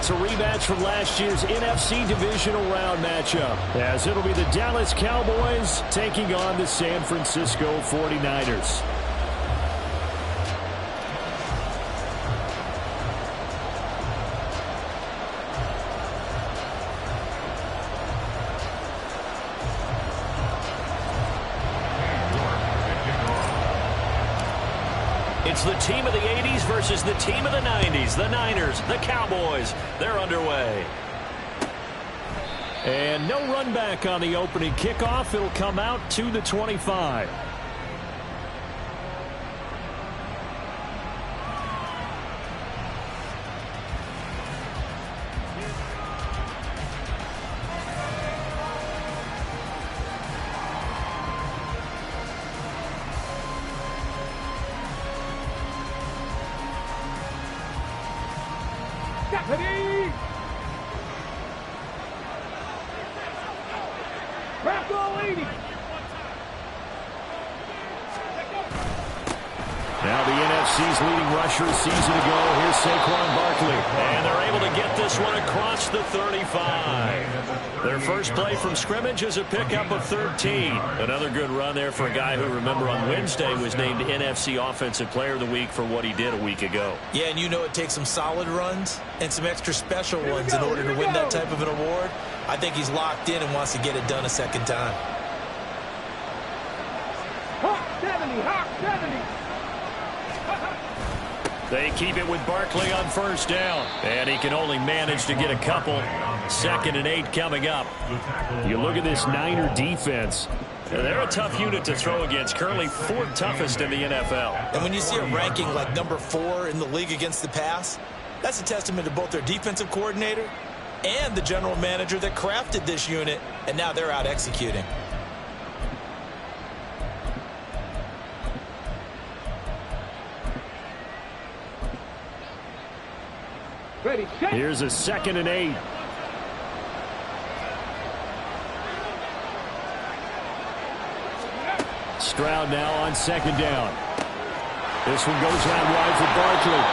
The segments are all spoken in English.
It's a rematch from last year's NFC Divisional Round matchup, as it'll be the Dallas Cowboys taking on the San Francisco 49ers. It's the team of the 80s versus the team of the 90s. The Niners, the Cowboys, they're underway. And no run back on the opening kickoff. It'll come out to the 25. Now the NFC's leading rusher a season ago. Here's Saquon Barkley. And they're able to get this one across the 35. Their first play from scrimmage is a pickup of 13. Another good run there for a guy who, remember, on Wednesday was named NFC Offensive Player of the Week for what he did a week ago. Yeah, and you know it takes some solid runs and some extra special ones in order to win that type of an award. I think he's locked in and wants to get it done a second time. Hawk 70, Hawk 70. They keep it with Barkley on first down. And he can only manage to get a couple. 2nd and 8 coming up. You look at this Niner defense. They're a tough unit to throw against. Currently 4th toughest in the NFL. And when you see a ranking like number 4 in the league against the pass, that's a testament to both their defensive coordinator and the general manager that crafted this unit. And now they're out executing. Here's a 2nd and 8. Stroud now on 2nd down. This one goes out wide for Barkley.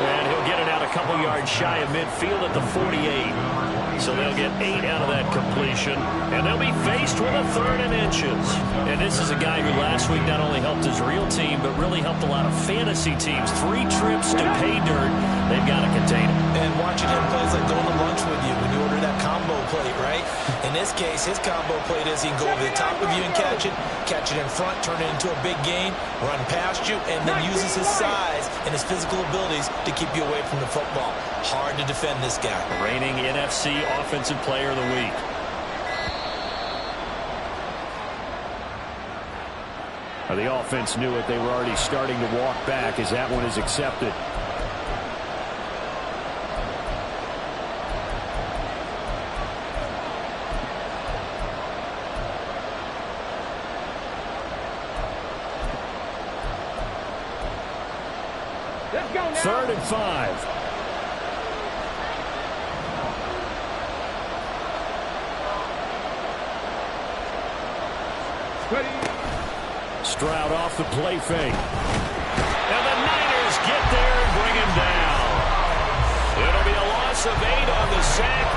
And he'll get it out a couple yards shy of midfield at the 48. So they'll get 8 out of that completion. And they'll be faced with a 3rd and inches. And this is a guy who last week not only helped his real team, but really helped a lot of fantasy teams. 3 trips to pay dirt. They've got to contain him. And watching him play is like going to lunch with you when you order that combo plate, right? In this case, his combo plate is he can go over the top of you and catch it in front, turn it into a big gain, run past you, and then uses his size and his physical abilities to keep you away from the football. Hard to defend this guy. Reigning NFC Offensive Player of the Week. The offense knew it. They were already starting to walk back as that one is accepted. Let's go now. 3rd and 5. Stroud off the play fake. And the Niners get there and bring him down. It'll be a loss of 8 on the sack,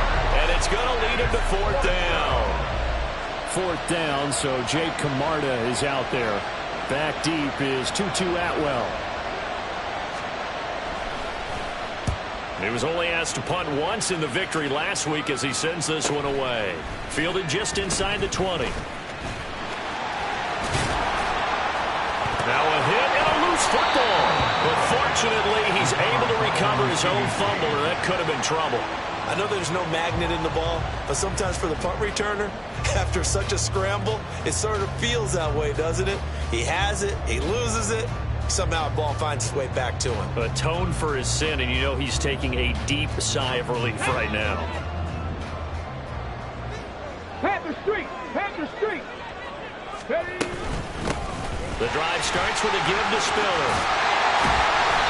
and it's going to lead him to 4th down. 4th down, so Jake Camarda is out there. Back deep is Tutu Atwell. He was only asked to punt once in the victory last week as he sends this one away. Fielded just inside the 20. Now a hit and a loose football. But fortunately, he's able to recover his own fumble, or that could have been trouble. I know there's no magnet in the ball, but sometimes for the punt returner, after such a scramble, it sort of feels that way, doesn't it? He has it, he loses it, somehow the ball finds its way back to him. Atone for his sin, and you know he's taking a deep sigh of relief right now. Panther Street, Panther Street. Ready? The drive starts with a give to Spiller.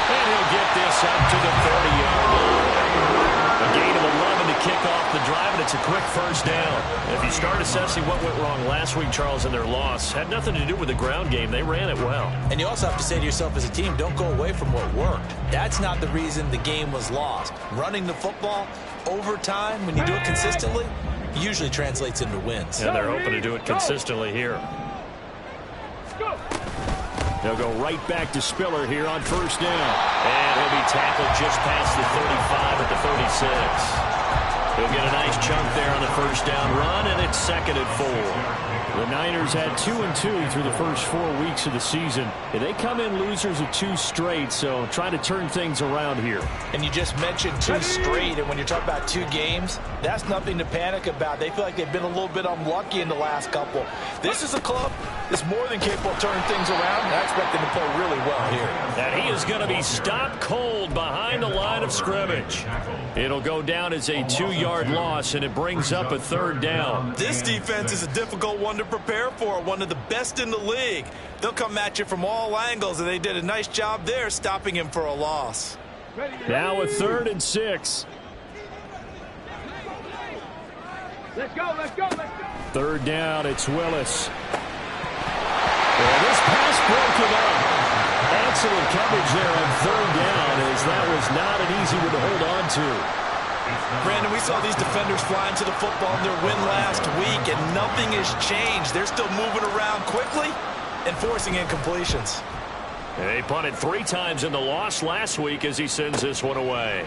And he'll get this up to the 30-yard line. A gain of 11 to kick off the drive, and it's a quick first down. If you start assessing what went wrong last week, Charles, in their loss, had nothing to do with the ground game. They ran it well. And you also have to say to yourself as a team, don't go away from what worked. That's not the reason the game was lost. Running the football over time, when you do it consistently, usually translates into wins. And they're hoping to do it consistently here. They'll go right back to Spiller here on first down. And he'll be tackled just past the 35 at the 36. He'll get a nice chunk there on the first down run, and it's 2nd and 4. The Niners had 2-2 through the first 4 weeks of the season. And they come in losers of 2 straight, so trying to turn things around here. And you just mentioned 2 straight, and when you're talking about 2 games, that's nothing to panic about. They feel like they've been a little bit unlucky in the last couple. This is a club that's more than capable of turning things around, and I expect them to play really well here. And he is going to be stopped cold behind the line of scrimmage. It'll go down as a 2-yard loss, and it brings up a 3rd down. This defense is a difficult one to prepare for, one of the best in the league. They'll come at you from all angles, and they did a nice job there stopping him for a loss. Now a 3rd and 6. Let's go, let's go, let's go. 3rd down, it's Willis. Well, this pass broke it up. Excellent coverage there on 3rd down, as that was not an easy one to hold on to. Brandon, we saw these defenders flying to the football in their win last week, and nothing has changed. They're still moving around quickly and forcing incompletions. They punted 3 times in the loss last week as he sends this one away.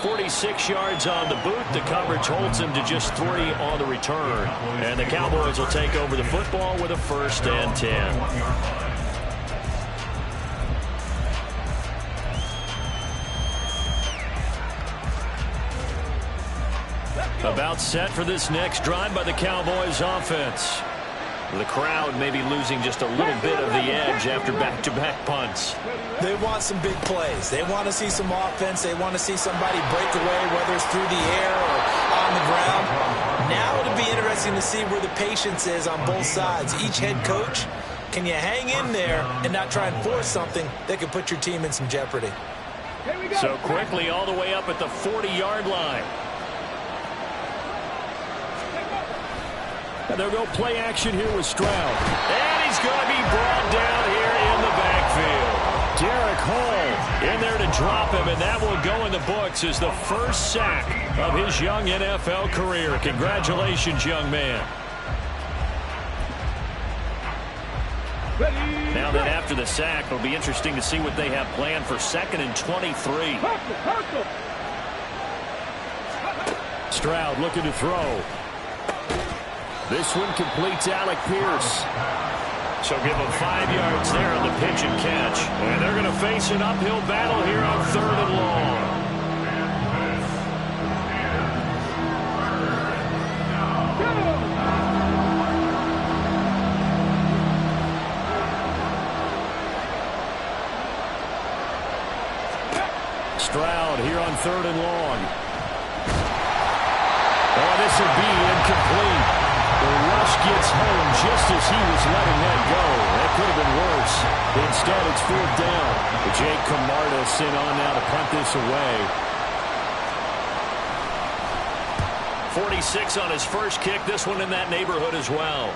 46 yards on the boot. The coverage holds him to just 3 on the return. And the Cowboys will take over the football with a 1st and 10. About set for this next drive by the Cowboys offense. The crowd may be losing just a little bit of the edge after back-to-back punts. They want some big plays. They want to see some offense. They want to see somebody break away, whether it's through the air or on the ground. Now it'll be interesting to see where the patience is on both sides. Each head coach, can you hang in there and not try and force something that could put your team in some jeopardy? So quickly all the way up at the 40-yard line. And they'll go play action here with Stroud. And he's going to be brought down here in the backfield. Derek Hall in there to drop him, and that will go in the books as the first sack of his young NFL career. Congratulations, young man. Now that after the sack, it'll be interesting to see what they have planned for 2nd and 23. Stroud looking to throw. This one completes Alec Pierce. So give them 5 yards there on the pitch and catch. And they're going to face an uphill battle here on 3rd and long. Stroud here on 3rd and long. Oh, this will be incomplete. The rush gets home just as he was letting that go. That could have been worse. Instead, it's 4th down. Jake Camarda sent on now to punt this away. 46 on his first kick. This one in that neighborhood as well.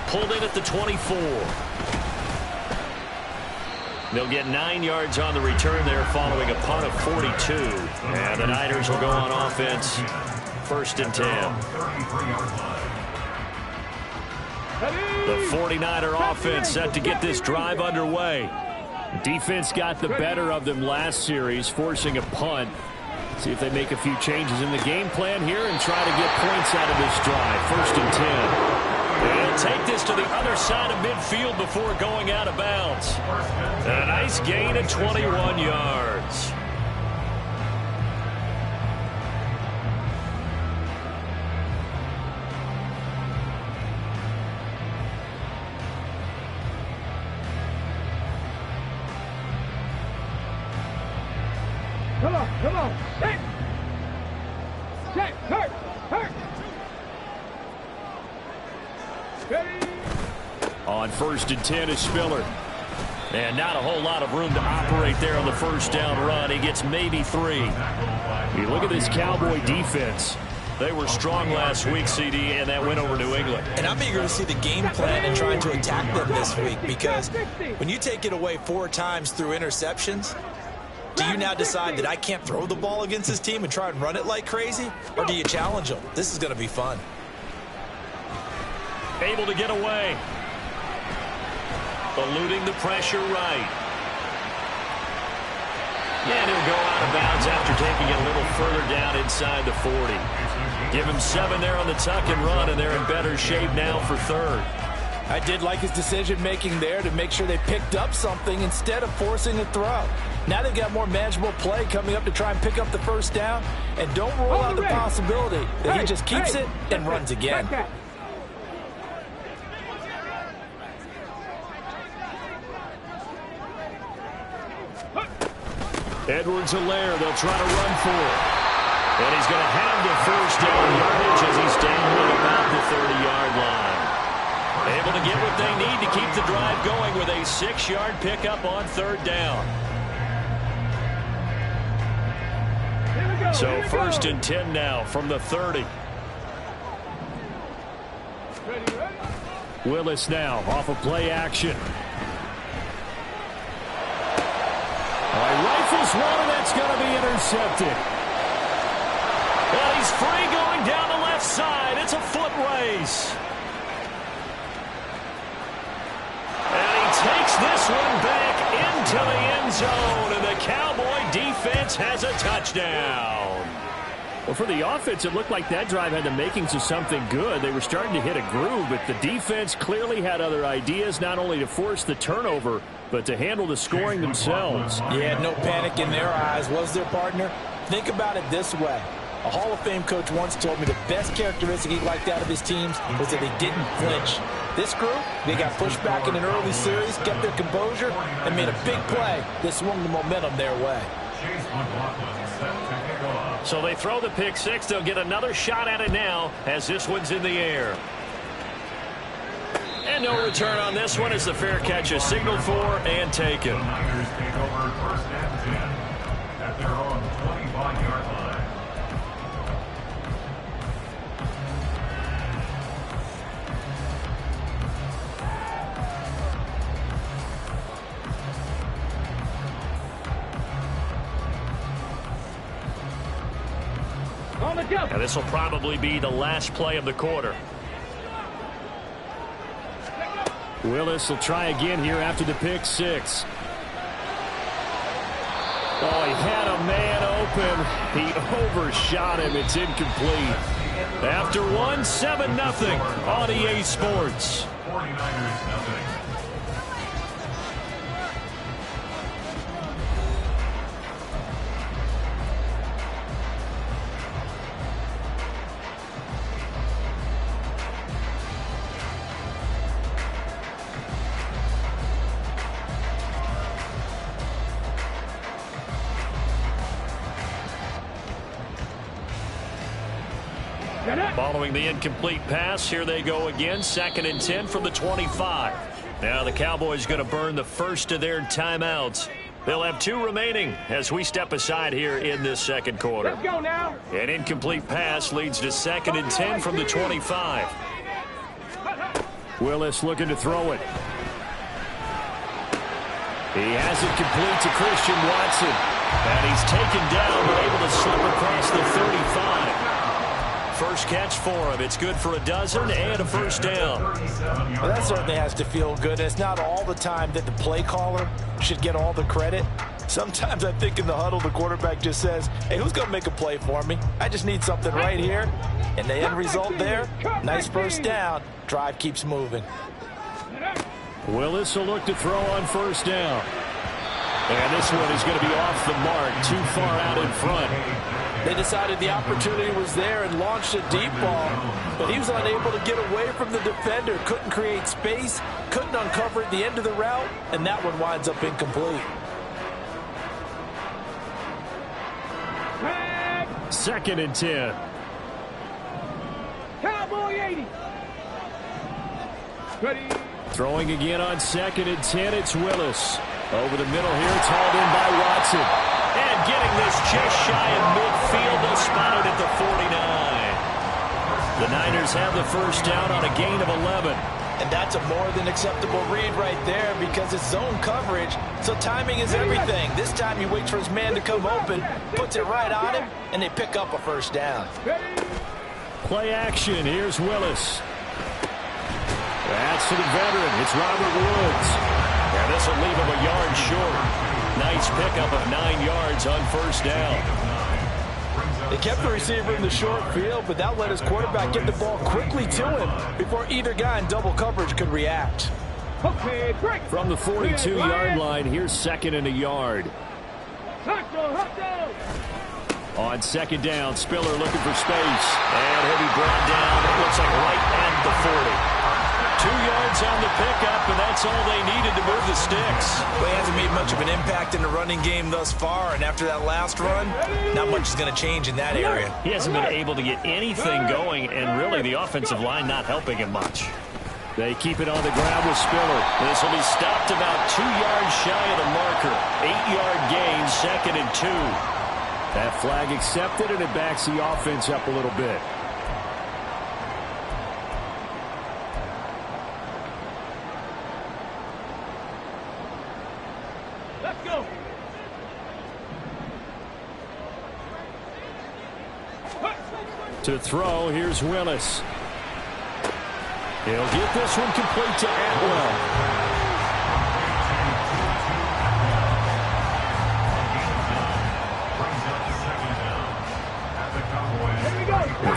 Pulled in at the 24. They'll get 9 yards on the return there following a punt of 42. And the Niners will go on offense. 1st and 10. The 49er offense set to get this drive underway. Defense got the better of them last series, forcing a punt. See if they make a few changes in the game plan here and try to get points out of this drive. 1st and 10. They'll take this to the other side of midfield before going out of bounds. A nice gain of 21 yards. Come on, set. Set, hurt, hurt. On 1st and 10 is Spiller. And not a whole lot of room to operate there on the first down run. He gets maybe 3. You look at this Cowboy defense. They were strong last week, CD, and that went over New England. And I'm eager to see the game plan and trying to attack them this week, because when you take it away 4 times through interceptions, do you now decide that I can't throw the ball against this team and try and run it like crazy? Or do you challenge them? This is going to be fun. Able to get away. Eluding the pressure right. And he'll go out of bounds after taking it a little further down inside the 40. Give him 7 there on the tuck and run, and they're in better shape now for 3rd. I did like his decision-making there to make sure they picked up something instead of forcing a throw. Now they've got more manageable play coming up to try and pick up the first down, and don't rule out the possibility that he just keeps it and runs again. Edwards-Helaire, they'll try to run for it. And he's going to have the first down yardage as he's dangling about the 30-yard line. Able to get what they need to keep the drive going with a 6-yard pickup on 3rd down. So 1st and 10 now from the 30. Willis now off of play action. Rifles one, and that's going to be intercepted. Well, he's free going down the left side. It's a foot race. And he takes this one back into the end zone, and the Cowboy defense has a touchdown. Well, for the offense, it looked like that drive had the makings of something good. They were starting to hit a groove, but the defense clearly had other ideas, not only to force the turnover, but to handle the scoring themselves. Yeah, no panic in their eyes, was there, partner? Think about it this way. A Hall of Fame coach once told me the best characteristic he liked out of his teams was that they didn't flinch. This group, they got pushed back in an early series, kept their composure, and made a big play that swung the momentum their way. So they throw the pick 6. They'll get another shot at it now as this one's in the air. And no return on this one as the fair catch is signaled for and taken. And this will probably be the last play of the quarter. Willis will try again here after the pick 6. Oh, he had a man open. He overshot him. It's incomplete. After one, 7-0 on EA Sports. 49ers, Following the incomplete pass, here they go again. 2nd and 10 from the 25. Now the Cowboys going to burn the first of their timeouts. They'll have 2 remaining as we step aside here in this second quarter. Let's go now. An incomplete pass leads to 2nd and 10 from the 25. Willis looking to throw it. He has it complete to Christian Watson. And he's taken down, but able to slip across the 35. First catch for him. It's good for a dozen and a first down. Well, that certainly has to feel good. It's not all the time that the play caller should get all the credit. Sometimes I think in the huddle, the quarterback just says, hey, who's going to make a play for me? I just need something right here. And the end result there, nice first down. Drive keeps moving. Willis will look to throw on first down. And this one is going to be off the mark, too far out in front. They decided the opportunity was there and launched a deep ball, but he was unable to get away from the defender, couldn't create space, couldn't uncover at the end of the route, and that one winds up incomplete. 2nd and 10. Cowboy 80. Ready. Throwing again on 2nd and 10, it's Willis. Over the middle here, it's hauled in by Watson. And getting this just shy of midfield, they'll spot it at the 49. The Niners have the first down on a gain of 11. And that's a more than acceptable read right there because it's zone coverage, so timing is everything. This time he waits for his man to come open, puts it right on him, and they pick up a first down. Play action. Here's Willis. That's to the veteran. It's Robert Woods. And this will leave him a yard short. Nice pickup of 9 yards on first down. They kept the receiver in the short field, but that let his quarterback get the ball quickly to him before either guy in double coverage could react. From the 42-yard line, here's 2nd and a yard. On 2nd down, Spiller looking for space. And he'll be brought down, it looks like right at the 40. 2 yards on the pickup, and that's all they needed to move the sticks. Well, he hasn't made much of an impact in the running game thus far, and after that last run, not much is going to change in that area. He hasn't been able to get anything going, and really the offensive line not helping him much. They keep it on the ground with Spiller. This will be stopped about 2 yards shy of the marker. 8-yard gain, 2nd and 2. That flag accepted, and it backs the offense up a little bit. Let's go. To throw, here's Willis. He'll get this one complete to Atwell.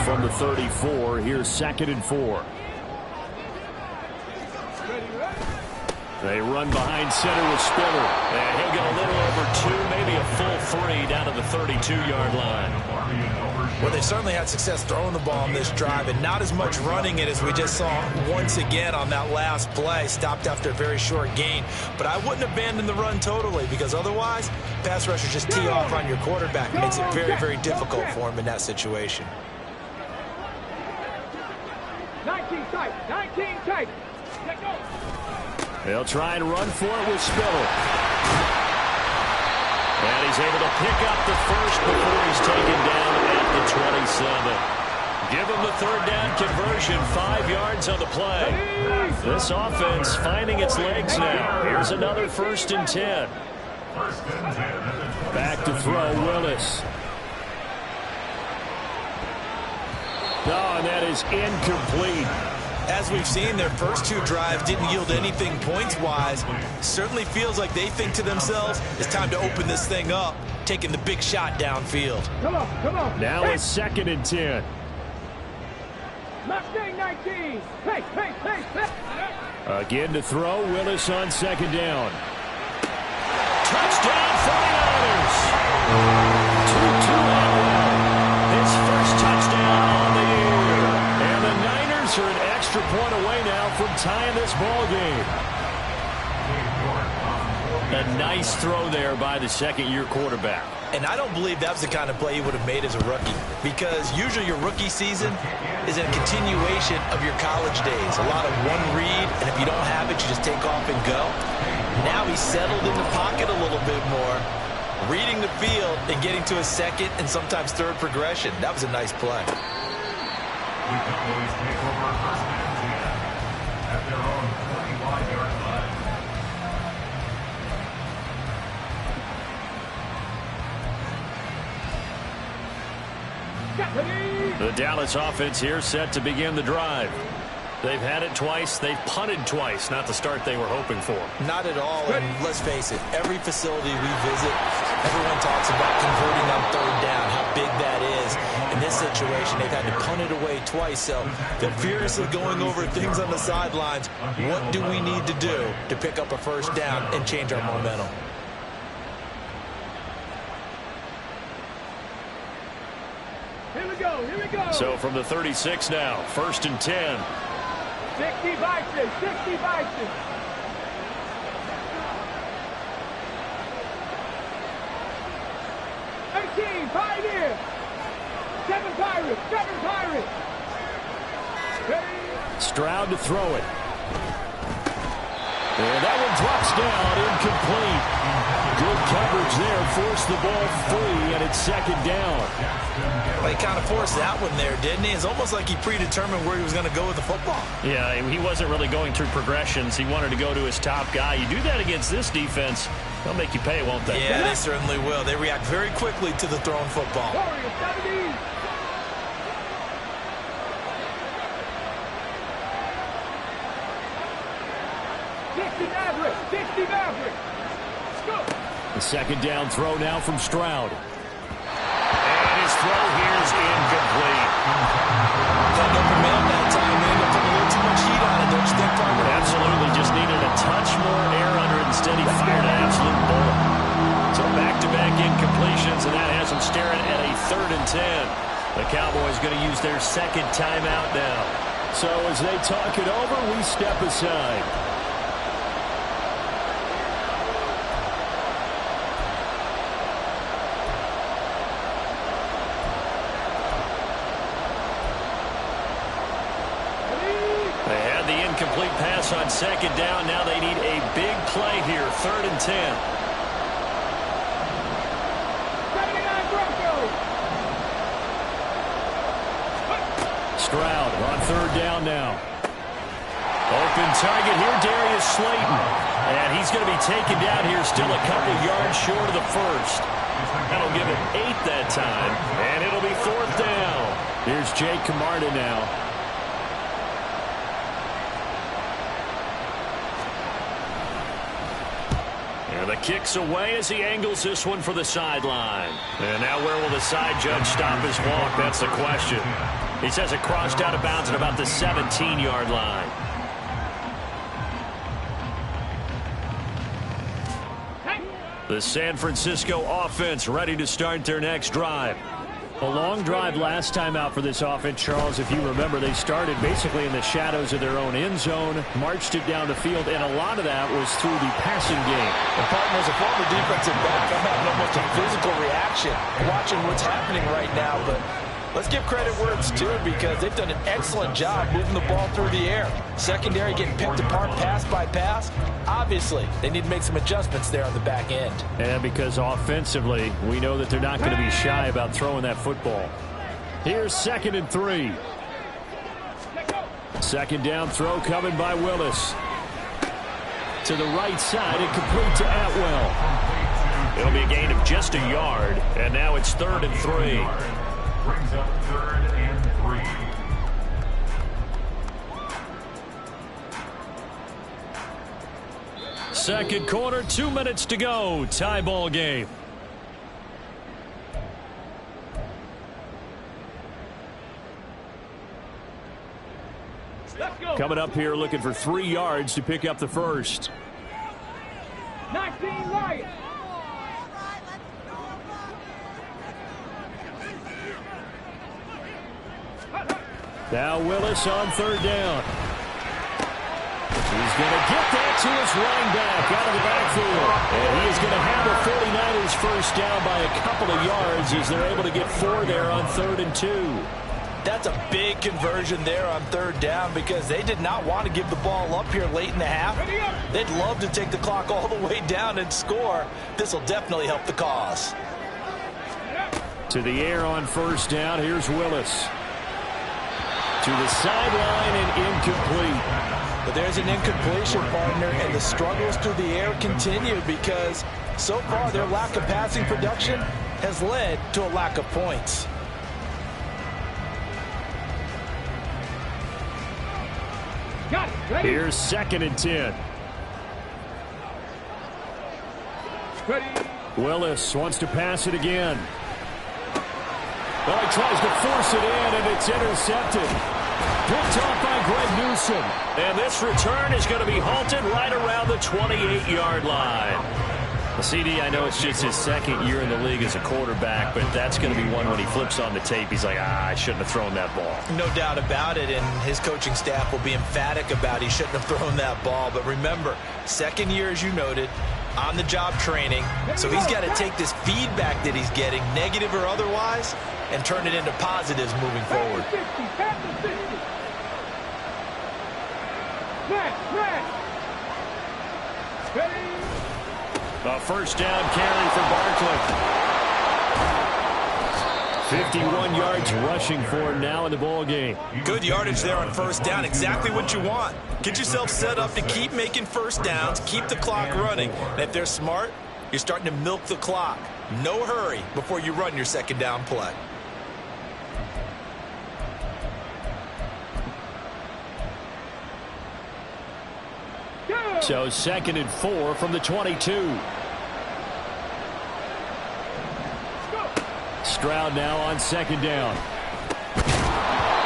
From the 34, here's 2nd and 4. They run behind center with Spiller. And he'll get a little over 2, maybe a full 3 down to the 32-yard line. Well, they certainly had success throwing the ball on this drive, and not as much running it as we just saw once again on that last play. Stopped after a very short gain. But I wouldn't abandon the run totally, because otherwise, pass rushers just tee off on your quarterback. It makes it very, very difficult for him in that situation. 19 tight. 19 tight. Let go. They'll try and run for it with Spiller. And he's able to pick up the first before he's taken down at the 27. Give him the 3rd down conversion, 5 yards on the play. This offense finding its legs now. Here's another 1st and 10. Back to throw, Willis. Oh, and that is incomplete. As we've seen, their first 2 drives didn't yield anything points-wise. Certainly feels like they think to themselves, it's time to open this thing up, taking the big shot downfield. Come on, come on. Now it's 2nd and 10. Mustang 19. Hey. Again to throw, Willis on 2nd down. Touchdown 49ers. 2-2. His first touchdown on the year. And the Niners are an extra point away now from tying this ball game. A nice throw there by the 2nd-year quarterback. And I don't believe that was the kind of play he would have made as a rookie, because usually your rookie season is a continuation of your college days. A lot of one read, and if you don't have it, you just take off and go. Now he's settled in the pocket a little bit more, reading the field and getting to a 2nd and sometimes 3rd progression. That was a nice play. At their own 25-yard line. The Dallas offense here set to begin the drive. They've had it twice. They've punted twice. Not the start they were hoping for. Not at all. And let's face it, every facility we visit, everyone talks about converting on 3rd down, how big that is. In this situation, they've had to punt it away twice. So they're furiously going over things on the sidelines. What do we need to do to pick up a first down and change our momentum? Here we go. So from the 36 now, 1st and 10. 60 Bison. 60 Bison. 18 Pioneer. 7 Pirates. 7 Pirates. Stroud to throw it. And that one drops down, incomplete. Good coverage there, forced the ball free, and it's second down. Well, he kind of forced that one there, didn't he? It's almost like he predetermined where he was going to go with the football. Yeah, he wasn't really going through progressions. He wanted to go to his top guy. You do that against this defense, they'll make you pay, won't they? Yeah, they certainly will. They react very quickly to the thrown football. Warriors, 70. The second down throw now from Stroud. And his throw here is incomplete. Got open man that time. They ended up putting a little too much heat on it, don't you think, partner? Absolutely, just needed a touch more air under it. Instead, he fired an absolute bullet. So back-to-back incompletions, and that has him staring at a 3rd and 10. The Cowboys going to use their second timeout now. So as they talk it over, we step aside. Incomplete pass on second down. Now they need a big play here. 3rd and 10. 79 Broncos. Stroud on 3rd down now. Open target here, Darius Slayton. And he's going to be taken down here, still a couple yards short of the first. That'll give him 8 that time. And it'll be 4th down. Here's Jake Camarda now. The kick's away as he angles this one for the sideline. And now where will the side judge stop his walk? That's the question. He says it crossed out of bounds at about the 17-yard line. The San Francisco offense ready to start their next drive. A long drive last time out for this offense, Charles. If you remember, they started basically in the shadows of their own end zone, marched it down the field, and a lot of that was through the passing game. And partner, as a former defensive back, I'm having almost a physical reaction watching what's happening right now. But let's give credit where it's due, because they've done an excellent job moving the ball through the air. Secondary getting picked apart pass by pass. Obviously, they need to make some adjustments there on the back end. And because offensively, we know that they're not going to be shy about throwing that football. Here's 2nd and 3. Second down throw coming by Willis. To the right side, and complete to Atwell. It'll be a gain of just a yard, and now it's 3rd and 3. Brings up 3rd and 3. Second quarter, 2 minutes to go. Tie ball game. Let's go. Coming up here looking for 3 yards to pick up the first. 19 Lions. Now Willis on 3rd down. He's going to get that to his running back out of the backfield. And he is going to have the 49ers first down by a couple of yards as they're able to get 4 there on 3rd and 2. That's a big conversion there on 3rd down, because they did not want to give the ball up here late in the half. They'd love to take the clock all the way down and score. This will definitely help the cause. To the air on 1st down. Here's Willis. To the sideline and incomplete. But there's an incompletion, partner, and the struggles through the air continue, because so far their lack of passing production has led to a lack of points. Got it. Ready? Here's 2nd and 10. Ready. Willis wants to pass it again. Well, he tries to force it in, and it's intercepted. Picked off by Greg Newsom. And this return is going to be halted right around the 28-yard line. CD, I know it's just his 2nd year in the league as a quarterback, but that's going to be one when he flips on the tape. He's like, I shouldn't have thrown that ball. No doubt about it, and his coaching staff will be emphatic about he shouldn't have thrown that ball. But remember, 2nd year, as you noted, on-the-job training. So he's got to take this feedback that he's getting, negative or otherwise, and turn it into positives moving forward. 50, 50. Red. A first down carry for Barkley. 51 yards rushing for him now in the ball game. Good yardage there on first down. Exactly what you want. Get yourself set up to keep making first downs, keep the clock running. And if they're smart, you're starting to milk the clock. No hurry before you run your second down play. So 2nd and 4 from the 22. Stroud now on 2nd down.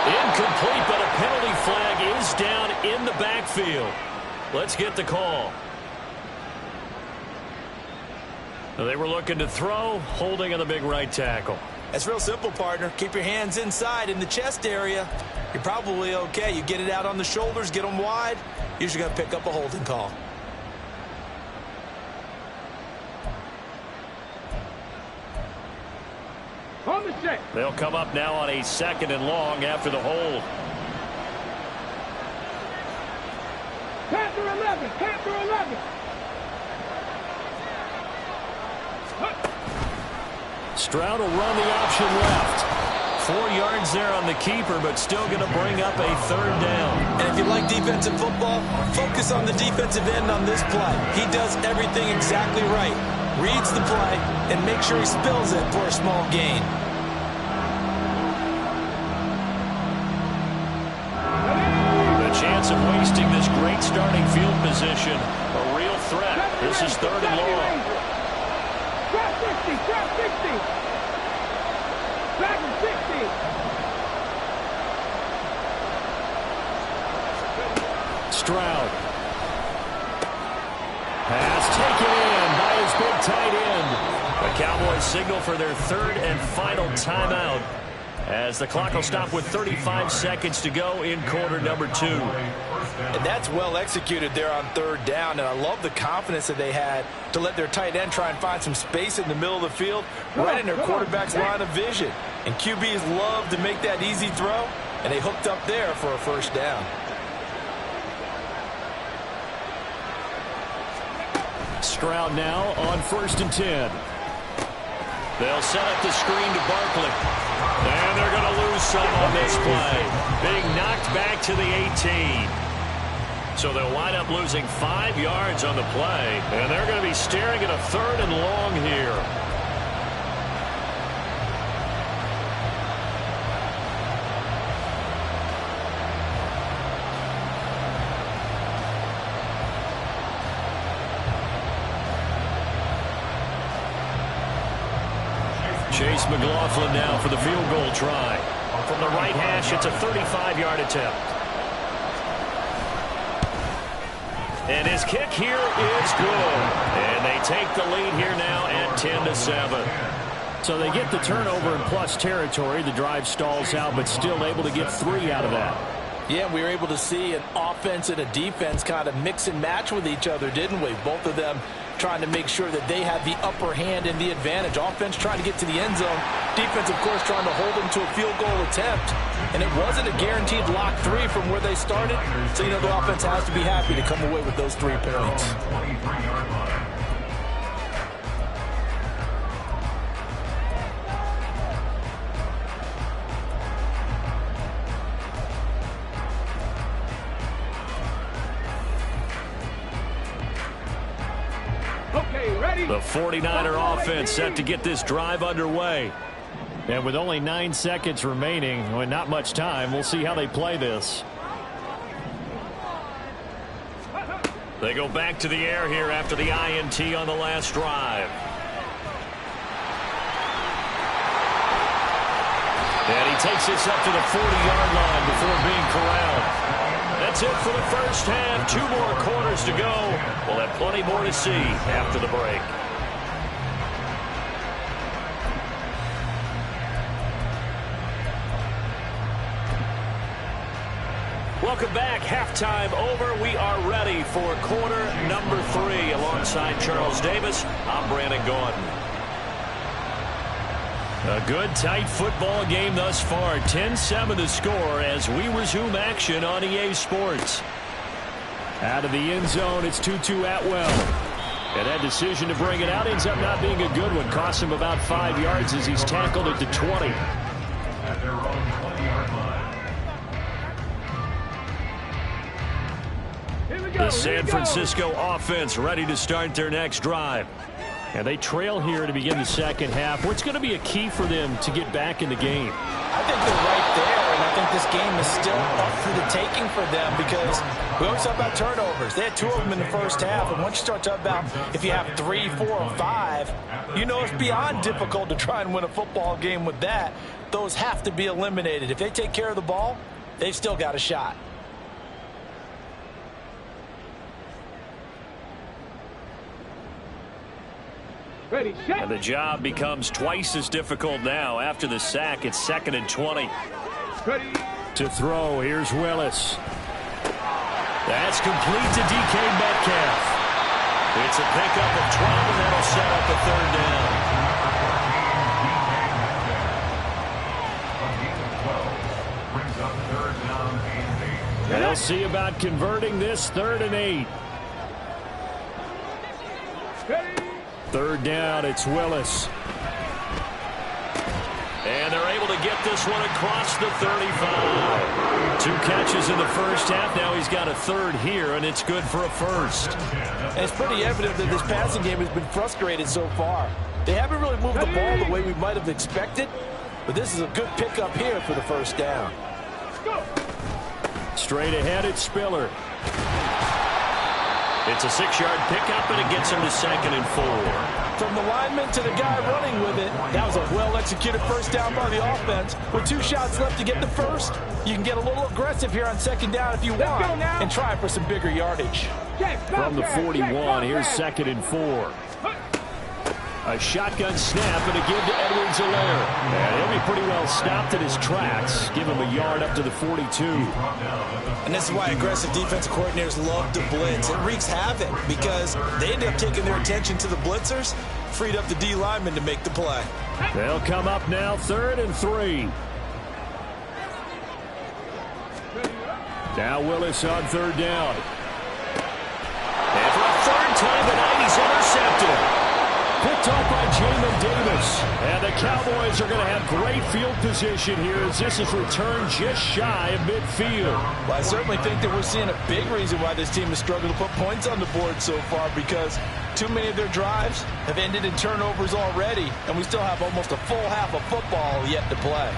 Incomplete, but a penalty flag is down in the backfield. Let's get the call. They were looking to throw, holding on the big right tackle. That's real simple, partner. Keep your hands inside in the chest area. You're probably okay. You get it out on the shoulders, get them wide. Usually going to pick up a holding call. They'll come up now on a 2nd and long after the hold. Panther 11, Panther 11. Stroud will run the option left. 4 yards there on the keeper, but still going to bring up a 3rd down. And if you like defensive football, focus on the defensive end on this play. He does everything exactly right. Reads the play and make sure he spills it for a small gain. Chance of wasting this great starting field position. A real threat. This is 3rd and long. Trap 60, trap 60. Back 60. Stroud. Pass taken in by his big tight end. The Cowboys signal for their 3rd and final timeout, as the clock will stop with 35 seconds to go in quarter number 2. And that's well executed there on 3rd down. And I love the confidence that they had to let their tight end try and find some space in the middle of the field, right in their quarterback's line of vision. And QBs love to make that easy throw, and they hooked up there for a first down. Stroud now on 1st and 10. They'll set up the screen to Barkley. And they're going to lose some on this play. Being knocked back to the 18. So they'll wind up losing 5 yards on the play. And they're going to be staring at a 3rd and long here. Chase McLaughlin now for the field goal try. From the right hash, it's a 35-yard attempt. And his kick here is good. And they take the lead here now at 10-7. So they get the turnover in plus territory. The drive stalls out, but still able to get 3 out of that. Yeah, we were able to see an offense and a defense kind of mix and match with each other, didn't we? Both of them trying to make sure that they had the upper hand and the advantage. Offense trying to get to the end zone. Defense, of course, trying to hold them to a field goal attempt. And it wasn't a guaranteed lock 3 from where they started. So, you know, the offense has to be happy to come away with those 3 points. The 49er offense set to get this drive underway. And with only 9 seconds remaining, and not much time, we'll see how they play this. They go back to the air here after the INT on the last drive. And he takes this up to the 40-yard line before being corralled. That's it for the first half. 2 more quarters to go. We'll have plenty more to see after the break. Welcome back. Halftime over. We are ready for quarter number 3. Alongside Charles Davis, I'm Brandon Gordon. A good, tight football game thus far. 10-7 the score as we resume action on EA Sports. Out of the end zone, it's Tutu Atwell. And that decision to bring it out ends up not being a good one. Costs him about 5 yards as he's tackled at the 20. At their own 20-yard line. The San Francisco offense ready to start their next drive. And they trail here to begin the second half. What's going to be a key for them to get back in the game? I think they're right there, and I think this game is still up for the taking for them because we always talk about turnovers. They had 2 of them in the first half, and once you start talking about if you have 3, 4, or 5, you know it's beyond difficult to try and win a football game with that. Those have to be eliminated. If they take care of the ball, they've still got a shot. Ready, set. And the job becomes twice as difficult now. After the sack, it's 2nd and 20. Ready. To throw, here's Willis. That's complete to DK Metcalf. It's a pickup of 12, and that'll set up a 3rd down. Brings up 3rd down and 8. And they'll see about converting this 3rd and 8. Ready. 3rd down, it's Willis. And they're able to get this one across the 35. 2 catches in the first half. Now he's got a 3rd here, and it's good for a 1st. And it's pretty evident that this passing game has been frustrated so far. They haven't really moved the ball the way we might have expected, but this is a good pickup here for the 1st down. Straight ahead, it's Spiller. It's a 6-yard pickup, and it gets him to 2nd and 4. From the lineman to the guy running with it, that was a well-executed 1st down by the offense. With 2 shots left to get the 1st, you can get a little aggressive here on 2nd down if you want and try for some bigger yardage. From the 41, here's 2nd and 4. A shotgun snap and a give to Edwards-Helaire. And he'll be pretty well stopped in his tracks. Give him a yard up to the 42. And this is why aggressive defensive coordinators love to blitz. It wreaks havoc because they end up taking their attention to the blitzers, freed up the D lineman to make the play. They'll come up now 3rd and 3. Now Willis on 3rd down. And for a 3rd time tonight, he's intercepted. Picked off by Jamin Davis. And the Cowboys are going to have great field position here as this is returned just shy of midfield. Well, I certainly think that we're seeing a big reason why this team has struggled to put points on the board so far because too many of their drives have ended in turnovers already, and we still have almost a full half of football yet to play.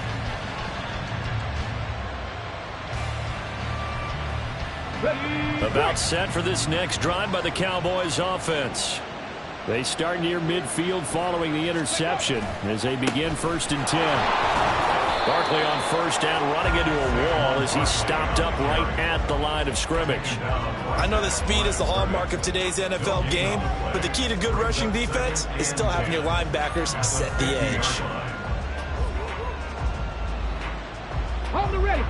About set for this next drive by the Cowboys offense. They start near midfield following the interception as they begin 1st and 10. Barkley on 1st down, running into a wall as he's stopped up right at the line of scrimmage. I know that speed is the hallmark of today's NFL game, but the key to good rushing defense is still having your linebackers set the edge.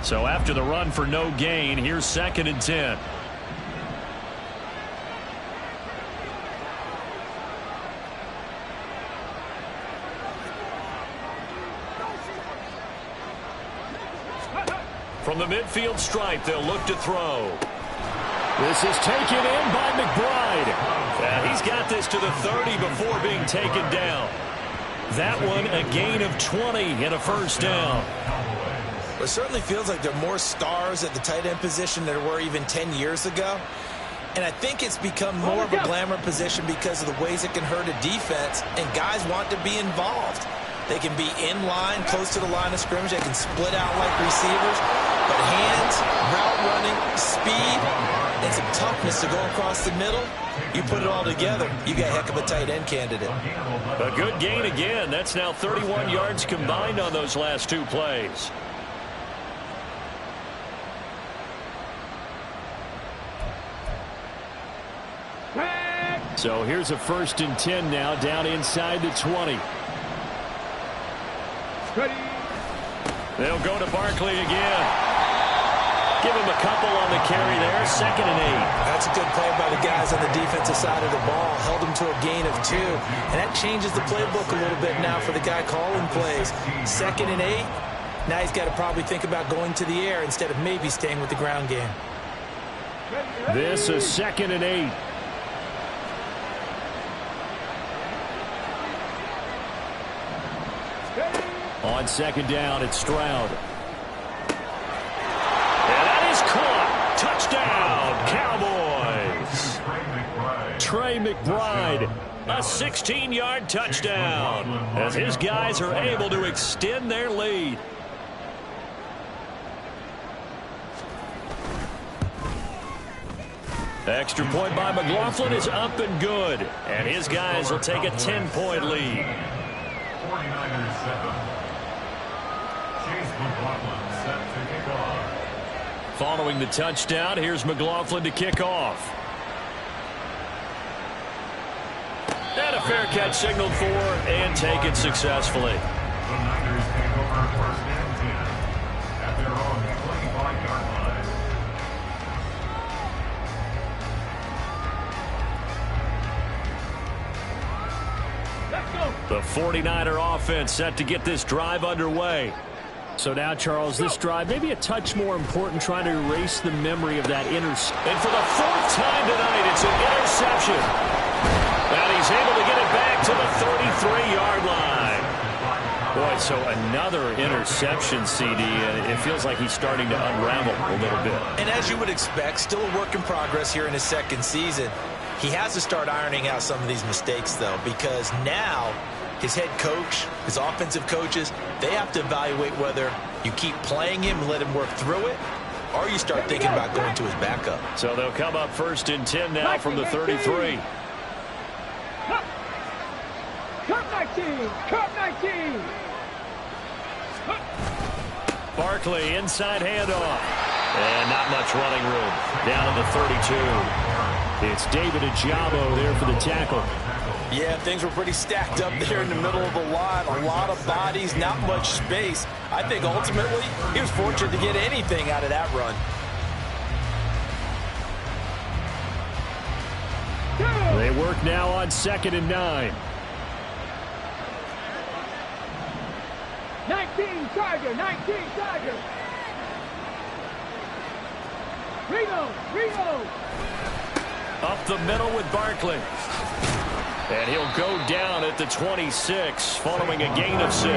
So after the run for no gain, here's 2nd and 10. From the midfield stripe, they'll look to throw. This is taken in by McBride. And he's got this to the 30 before being taken down. That one a gain of 20 and a 1st down. It certainly feels like there are more stars at the tight end position than there were even 10 years ago. And I think it's become more of a glamour position because of the ways it can hurt a defense, and guys want to be involved. They can be in line, close to the line of scrimmage. They can split out like receivers. But hands, route running, speed, and some toughness to go across the middle, you put it all together, you got a heck of a tight end candidate. A good gain again. That's now 31 yards combined on those last 2 plays. So here's a 1st and 10 now down inside the 20. They'll go to Barkley again. Give him a couple on the carry there. 2nd and 8. That's a good play by the guys on the defensive side of the ball. Held him to a gain of 2. And that changes the playbook a little bit now for the guy calling plays. 2nd and 8. Now he's got to probably think about going to the air instead of maybe staying with the ground game. This is 2nd and 8. On 2nd down, it's Stroud. And that is caught. Touchdown, Cowboys. Trey McBride, a 16-yard touchdown, as his guys are able to extend their lead. Extra point by McLaughlin is up and good, and his guys will take a 10-point lead. 49ers 7. Chase McLaughlin set to kick off. Following the touchdown, here's McLaughlin to kick off. And a fair catch signaled for and taken successfully. The Niners take over 1st and 10 at their own 25-yard line. The 49er offense set to get this drive underway. So now, Charles, this drive maybe a touch more important, trying to erase the memory of that interception. And for the 4th time tonight, it's an interception. And he's able to get it back to the 33-yard line. Boy, so another interception, CD, and it feels like he's starting to unravel a little bit. And as you would expect, still a work in progress here in his 2nd season. He has to start ironing out some of these mistakes, though, because now his head coach, his offensive coaches, they have to evaluate whether you keep playing him and let him work through it, or you start thinking about going to his backup. So they'll come up 1st and 10 now from the 33. Cup 19! Cup 19! Barkley, inside handoff. And not much running room. Down to the 32. It's David Ajabo there for the tackle. Yeah, things were pretty stacked up there in the middle of the line. A lot of bodies, not much space. I think ultimately he was fortunate to get anything out of that run. They work now on 2nd and 9. 19 Tiger! 19 Tiger! Reno! Up the middle with Barkley. And he'll go down at the 26, following a gain of 6.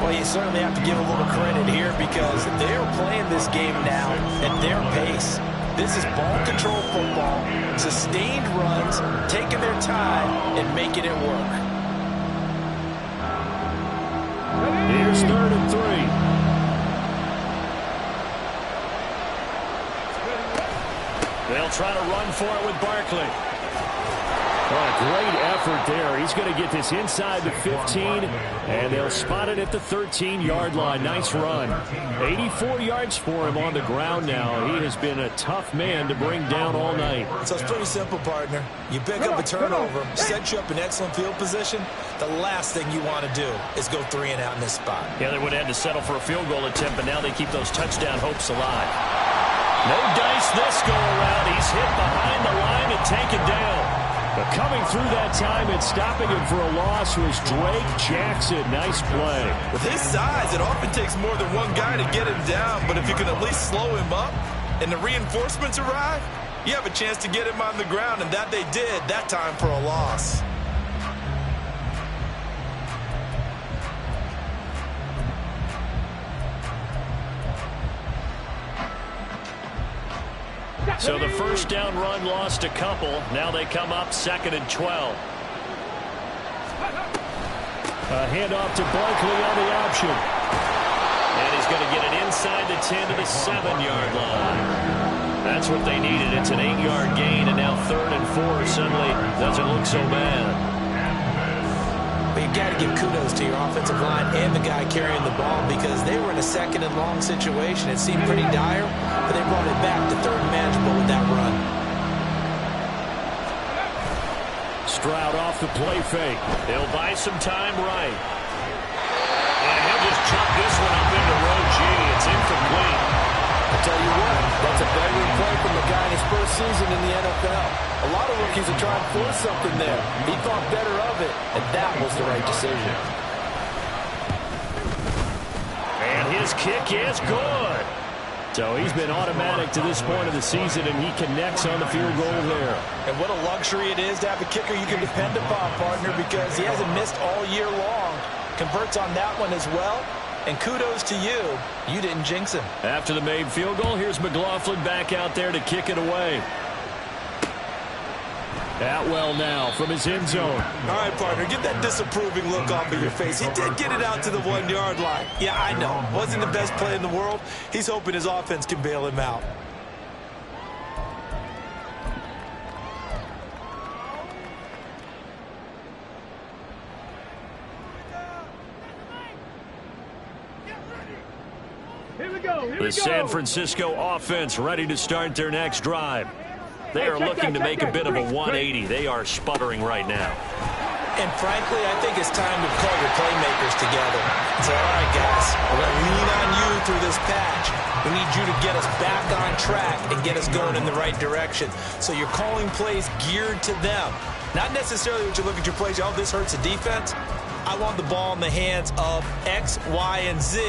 Well, you certainly have to give a little credit here because they're playing this game now at their pace. This is ball control football, sustained runs, taking their time and making it work. Here's 3rd and 3. They'll try to run for it with Barkley. Oh, great effort there. He's going to get this inside the 15, and they'll spot it at the 13-yard line. Nice run. 84 yards for him on the ground now. He has been a tough man to bring down all night. So it's pretty simple, partner. You pick up a turnover, set you up in excellent field position. The last thing you want to do is go 3 and out in this spot. Yeah, they would have had to settle for a field goal attempt, but now they keep those touchdown hopes alive. No dice this go around. He's hit behind the line and taken down. But coming through that time and stopping him for a loss was Drake Jackson. Nice play. With his size, it often takes more than one guy to get him down, but if you can at least slow him up and the reinforcements arrive, you have a chance to get him on the ground, and that they did, that time for a loss. So the first down run lost a couple. Now they come up 2nd and 12. A handoff to Barkley on the option. And he's going to get it inside the 10 to the 7-yard line. That's what they needed. It's an 8-yard gain, and now 3rd and 4 suddenly doesn't look so bad. But you've got to give kudos to your offensive line and the guy carrying the ball because they were in a 2nd and long situation. It seemed pretty dire, but they brought it back to 3rd and manageable with that run. Stroud off the play fake. They'll buy some time right. And he'll just chuck this one up into row G. It's incomplete. I'll tell you what, that's a veteran play from the guy in his first season in the NFL. A lot of rookies are trying to force something there. He thought better of it, and that was the right decision. And his kick is good. So he's been automatic to this point of the season, and he connects on the field goal there. And what a luxury it is to have a kicker you can depend upon, partner, because he hasn't missed all year long. Converts on that one as well. And kudos to you. You didn't jinx him. After the made field goal, here's McLaughlin back out there to kick it away. Atwell now from his end zone. All right, partner, get that disapproving look off of your face. He did get it out to the 1-yard line. Yeah, I know. Wasn't the best play in the world. He's hoping his offense can bail him out. The San Francisco offense ready to start their next drive. They are looking to make a bit of a 180. They are sputtering right now. And frankly, I think it's time to call your playmakers together and say, all right, guys, we're going to lean on you through this patch. We need you to get us back on track and get us going in the right direction. So you're calling plays geared to them. Not necessarily what you look at your plays, oh, this hurts the defense. I want the ball in the hands of X, Y, and Z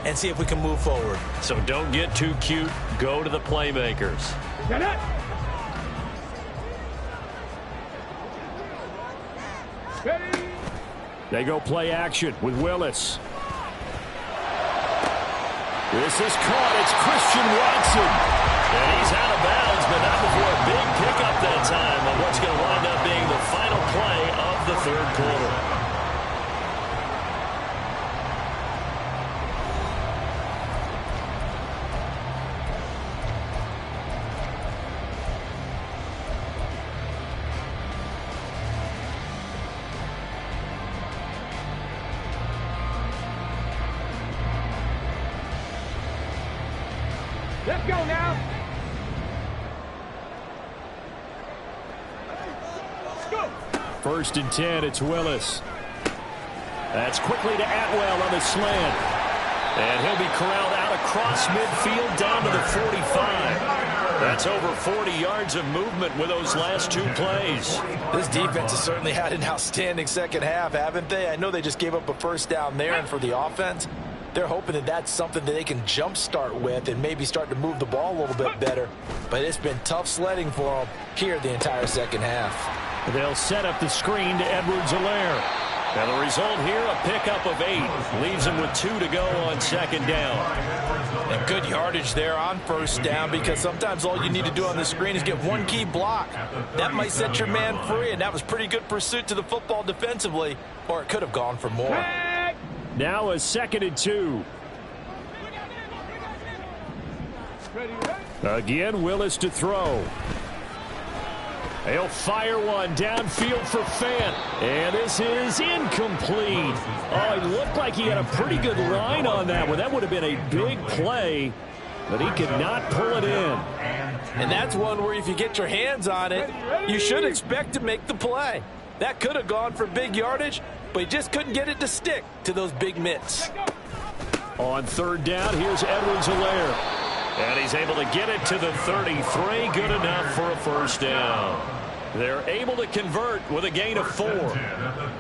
and see if we can move forward. So don't get too cute. Go to the playmakers. Get it. They go play action with Willis. This is caught. It's Christian Watson. And he's out of bounds, but not before a big pickup that time on what's going to wind up being the final play of the third quarter. Let's go now. Let's go. 1st and 10, it's Willis. That's quickly to Atwell on the slant. And he'll be corralled out across midfield down to the 45. That's over 40 yards of movement with those last 2 plays. This defense has certainly had an outstanding second half, haven't they? I know they just gave up a first down there, and for the offense, they're hoping that that's something that they can jumpstart with and maybe start to move the ball a little bit better. But it's been tough sledding for them here the entire second half. They'll set up the screen to Edwards-Helaire. And the result here, a pickup of 8. Leaves them with 2 to go on 2nd down. And good yardage there on 1st down, because sometimes all you need to do on the screen is get one key block. That might set your man free, and that was pretty good pursuit to the football defensively, or it could have gone for more. Now a 2nd and 2. Again, Willis to throw. He'll fire one downfield for Fant. And this is incomplete. Oh, he looked like he had a pretty good line on that one. That would have been a big play, but he could not pull it in. And that's one where if you get your hands on it, you should expect to make the play. That could have gone for big yardage, but he just couldn't get it to stick to those big mitts. On 3rd down, here's Edwards-Helaire. And he's able to get it to the 33. Good enough for a 1st down. They're able to convert with a gain of 4.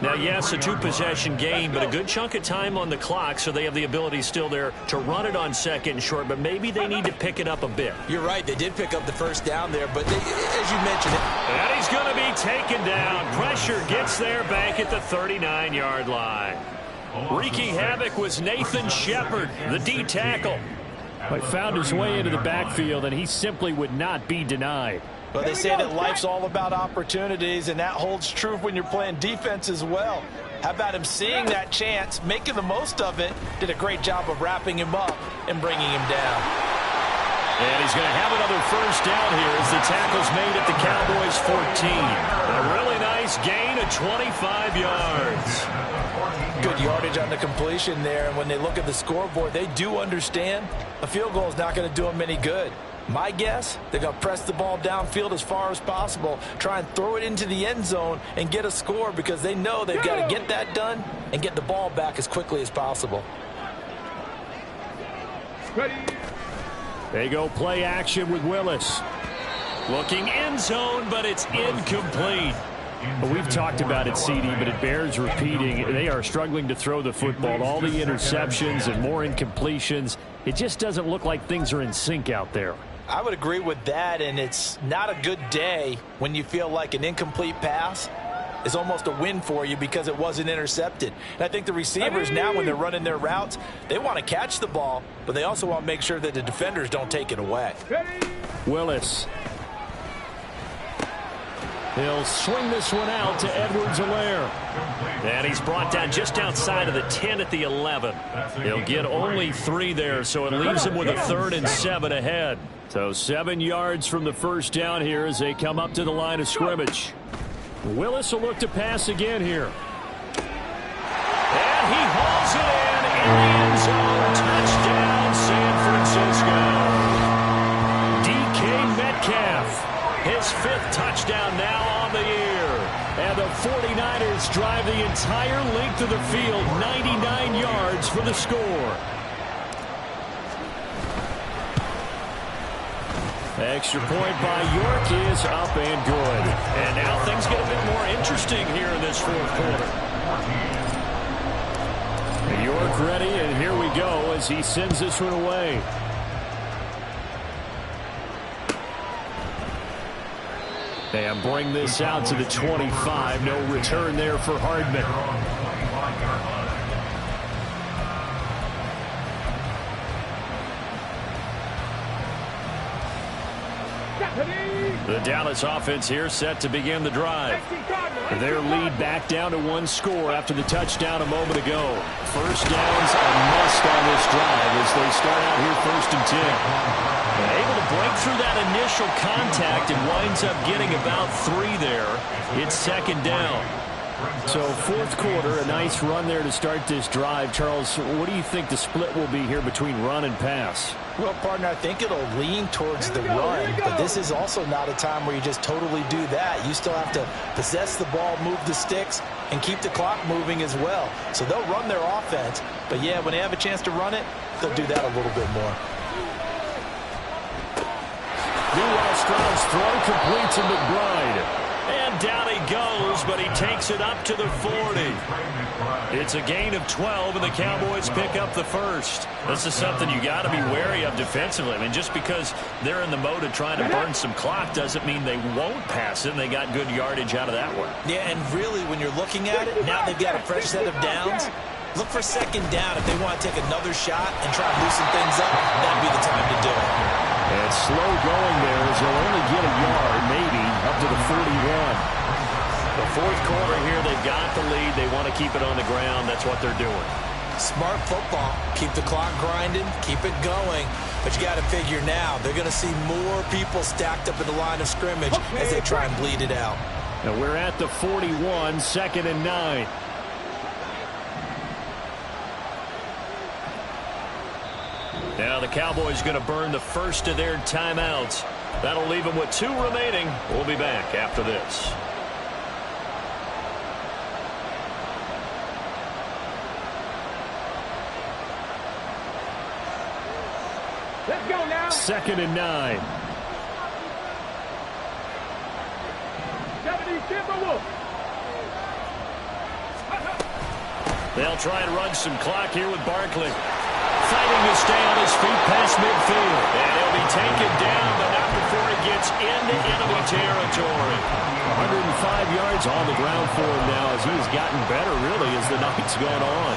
Now, yes, a 2-possession game, but a good chunk of time on the clock, so they have the ability still there to run it on 2nd and short, but maybe they need to pick it up a bit. You're right. They did pick up the 1st down there, but as you mentioned it. And he's going to be taken down. Pressure gets there back at the 39-yard line. Wreaking havoc was Nathan Shepard, the D tackle. But found his way into the backfield, and he simply would not be denied. But they say that life's all about opportunities, and that holds true when you're playing defense as well. How about him seeing that chance, making the most of it, did a great job of wrapping him up and bringing him down. And he's going to have another 1st down here as the tackle's made at the Cowboys' 14. A really nice gain of 25 yards. Good yardage on the completion there, and when they look at the scoreboard, they do understand a field goal is not going to do them any good. My guess, they're going to press the ball downfield as far as possible, try and throw it into the end zone and get a score, because they know they've got to get that done and get the ball back as quickly as possible. Ready. They go play action with Willis. Looking end zone, but it's incomplete. Well, we've talked about it, CD, but it bears repeating. They are struggling to throw the football. All the interceptions and more incompletions. It just doesn't look like things are in sync out there. I would agree with that, and it's not a good day when you feel like an incomplete pass is almost a win for you because it wasn't intercepted. And I think the receivers now, when they're running their routes, they want to catch the ball, but they also want to make sure that the defenders don't take it away. Willis. He'll swing this one out to Edwards-Helaire. And he's brought down just outside of the 10 at the 11. He'll get only 3 there, so it leaves him with a 3rd and 7 ahead. So 7 yards from the first down here as they come up to the line of scrimmage. Willis will look to pass again here. And he hauls it in the end zone. Touchdown, San Francisco. DK Metcalf, his 5th touchdown now on the year. And the 49ers drive the entire length of the field, 99 yards for the score. Extra point by York is up and good. And now things get a bit more interesting here in this 4th quarter. York ready, and here we go as he sends this one away. And bring this out to the 25. No return there for Hardman. The Dallas offense here set to begin the drive. Their lead back down to 1 score after the touchdown a moment ago. First down's a must on this drive as they start out here 1st and 10. And able to break through that initial contact and winds up getting about 3 there. It's 2nd down. So 4th quarter, a nice run there to start this drive. Charles, what do you think the split will be here between run and pass? Well, partner, I think it'll lean towards the run, but this is also not a time where you just totally do that. You still have to possess the ball, move the sticks, and keep the clock moving as well. So they'll run their offense, but yeah, when they have a chance to run it, they'll do that a little bit more. Meanwhile, Stroud's throw complete to McBride. And down he goes, but he takes it up to the 40. It's a gain of 12, and the Cowboys pick up the 1st. This is something you got to be wary of defensively. I mean, just because they're in the mode of trying to burn some clock doesn't mean they won't pass it, and they got good yardage out of that one. Yeah, and really, when you're looking at it, now they've got a fresh set of downs. Look for 2nd down if they want to take another shot and try to loosen things up. That'd be the time to do it. And slow going there as they'll only get a yard, maybe, up to the 41. The 4th quarter here, they've got the lead. They want to keep it on the ground. That's what they're doing. Smart football. Keep the clock grinding. Keep it going. But you got to figure now, they're going to see more people stacked up in the line of scrimmage as they try and bleed it out. Now we're at the 41, 2nd and 9. Now the Cowboys going to burn the first of their timeouts. That'll leave them with 2 remaining. We'll be back after this. Let's go now. 2nd and 9. 70 Timberwolves. They'll try and run some clock here with Barkley. Fighting to stay on his feet past midfield. And he'll be taken down, but not before he gets into enemy territory. 105 yards on the ground for him now as he has gotten better, really, as the night's gone on.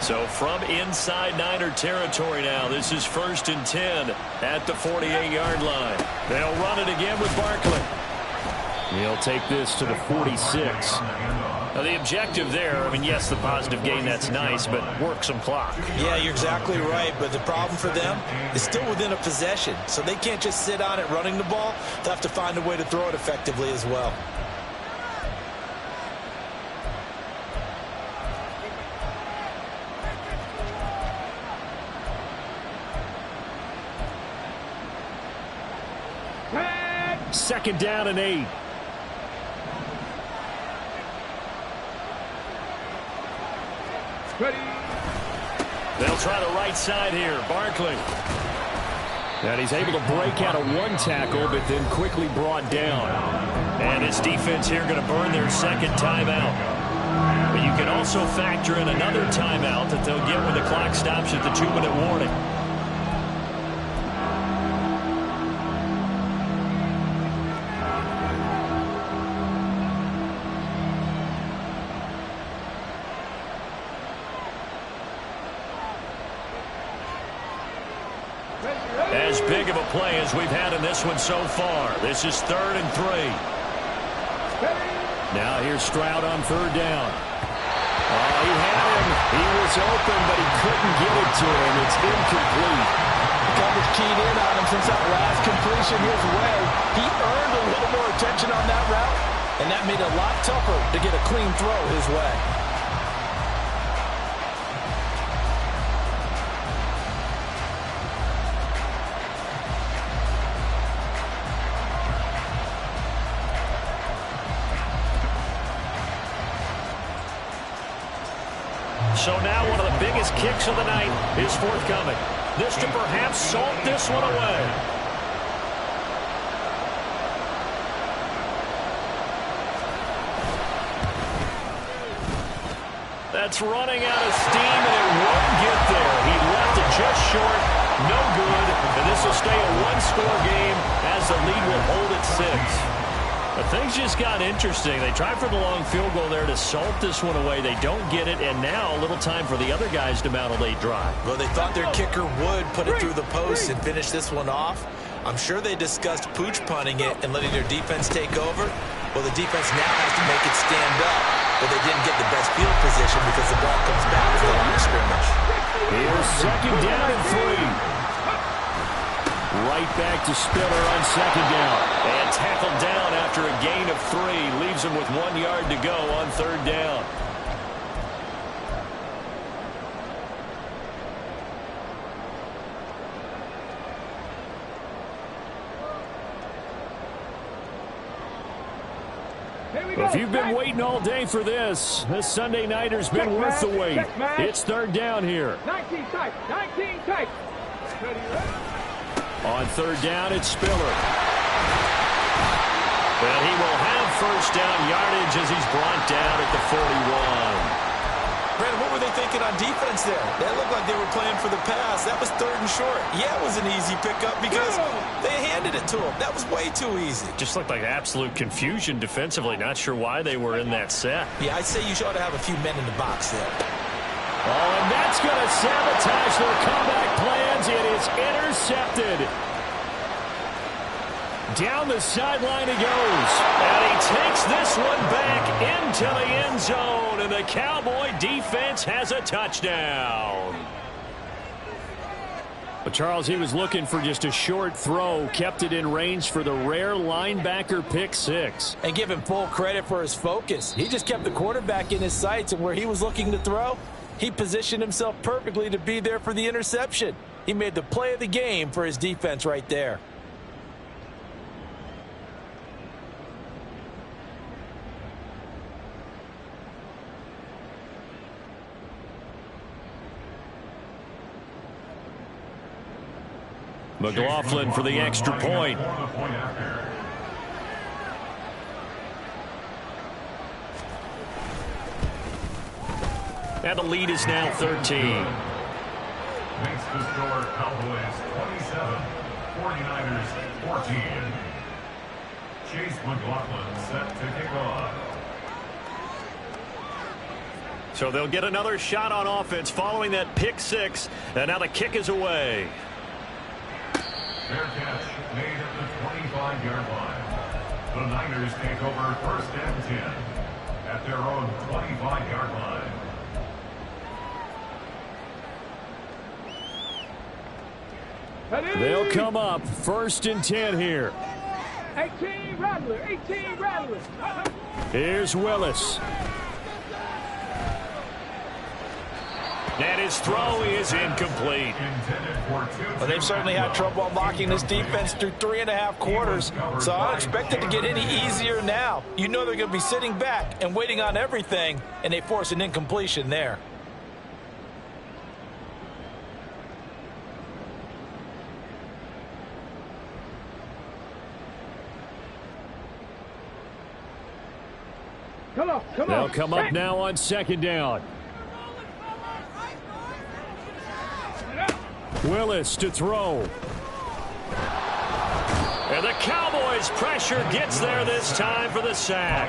So from inside Niner territory now, this is 1st and 10 at the 48-yard line. They'll run it again with Barkley. He'll take this to the 46. Now the objective there, I mean, yes, the positive gain, that's nice, but work some clock. Yeah, you're exactly right, but the problem for them is still within a possession, so they can't just sit on it running the ball. They'll have to find a way to throw it effectively as well. Second down and 8. Ready. They'll try the right side here. Barkley. And he's able to break out of one tackle, but then quickly brought down. And his defense here going to burn their second timeout. But you can also factor in another timeout that they'll get when the clock stops at the 2-minute warning. As big of a play as we've had in this one so far. This is 3rd and 3. Now here's Stroud on 3rd down. Oh, he had him. He was open, but he couldn't get it to him. It's incomplete. The coverage keyed in on him since that last completion his way. He earned a little more attention on that route, and that made it a lot tougher to get a clean throw his way. So now one of the biggest kicks of the night is forthcoming. This to perhaps salt this one away. That's running out of steam, and it won't get there. He left it just short. No good. And this will stay a one-score game as the lead will hold at 6. But things just got interesting. They tried for the long field goal there to salt this one away. They don't get it, and now a little time for the other guys to mount a late drive. Well, they thought their kicker would put it through the post and finish this one off. I'm sure they discussed pooch punting it and letting their defense take over. Well, the defense now has to make it stand up, but they didn't get the best field position because the ball comes back to the line of scrimmage. Here's 2nd down and 3. Right back to Spiller on 2nd down. And tackled down after a gain of 3. Leaves him with 1 yard to go on 3rd down. If you've been waiting all day for this Sunday nighter's been worth the wait. It's 3rd down here. 19 tight. 19 tight. On 3rd down, it's Spiller. Well, he will have 1st down yardage as he's brought down at the 41. Brandon, what were they thinking on defense there? That looked like they were playing for the pass. That was 3rd and short. Yeah, it was an easy pickup because they handed it to him. That was way too easy. Just looked like absolute confusion defensively. Not sure why they were in that set. Yeah, I'd say you ought to have a few men in the box there. Oh, and that's going to sabotage their comeback plans. It is intercepted. Down the sideline he goes. And he takes this one back into the end zone. And the Cowboy defense has a touchdown. But Charles, he was looking for just a short throw. Kept it in range for the rare linebacker pick 6. And give him full credit for his focus. He just kept the quarterback in his sights, and where he was looking to throw, he positioned himself perfectly to be there for the interception. He made the play of the game for his defense right there. McLaughlin for the extra point. And the lead is now 13. Makes the score Cowboys 27, 49ers 14. Chase McLaughlin set to kick off. So they'll get another shot on offense following that pick 6. And now the kick is away. Fair catch made at the 25-yard line. The Niners take over 1st and 10 at their own 25-yard line. They'll come up 1st and 10 here. 18 Rattler. 18 Rattler. Here's Willis. And his throw is incomplete. Well, they've certainly had trouble unlocking this defense through 3.5 quarters, so I don't expect it to get any easier now. You know they're going to be sitting back and waiting on everything, and they force an incompletion there. They'll come up now on second down. Willis to throw. And the Cowboys' pressure gets there this time for the sack.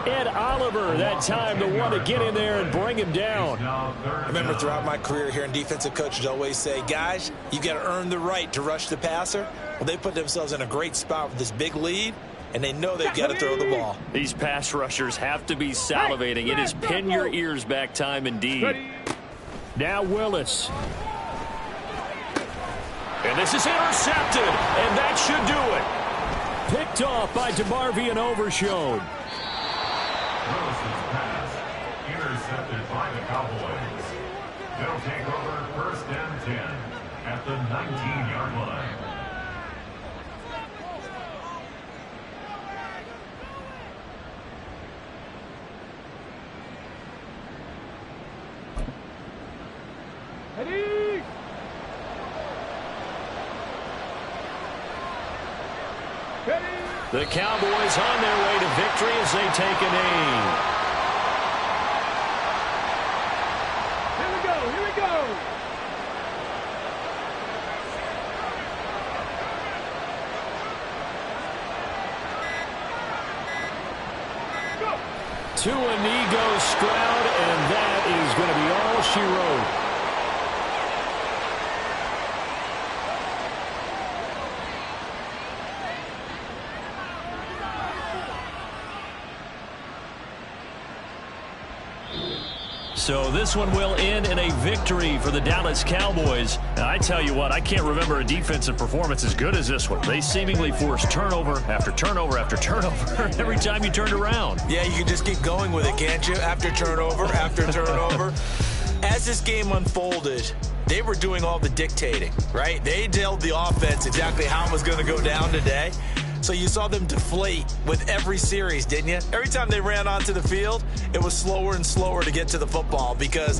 Ed Oliver that time the one to get in there and bring him down. I remember throughout my career hearing defensive coaches always say, guys, you got to earn the right to rush the passer. Well, they put themselves in a great spot with this big lead, and they know they've got to throw the ball. These pass rushers have to be salivating. It is pin your ears back time indeed. Now Willis. And this is intercepted, and that should do it. Picked off by DeMarvion Overshown. Willis's pass intercepted by the Cowboys. They'll take over first and 10 at the 19-yard line. Ready? The Cowboys on their way to victory as they take a knee. Here we go, here we go. Tuanigo Stroud, and that is going to be all she wrote. So this one will end in a victory for the Dallas Cowboys. And I tell you what, I can't remember a defensive performance as good as this one. They seemingly forced turnover after turnover after turnover every time you turned around. Yeah, you can just keep going with it, can't you? After turnover, after turnover. As this game unfolded, they were doing all the dictating, right? They told the offense exactly how it was going to go down today. So you saw them deflate with every series, didn't you? Every time they ran onto the field, it was slower and slower to get to the football because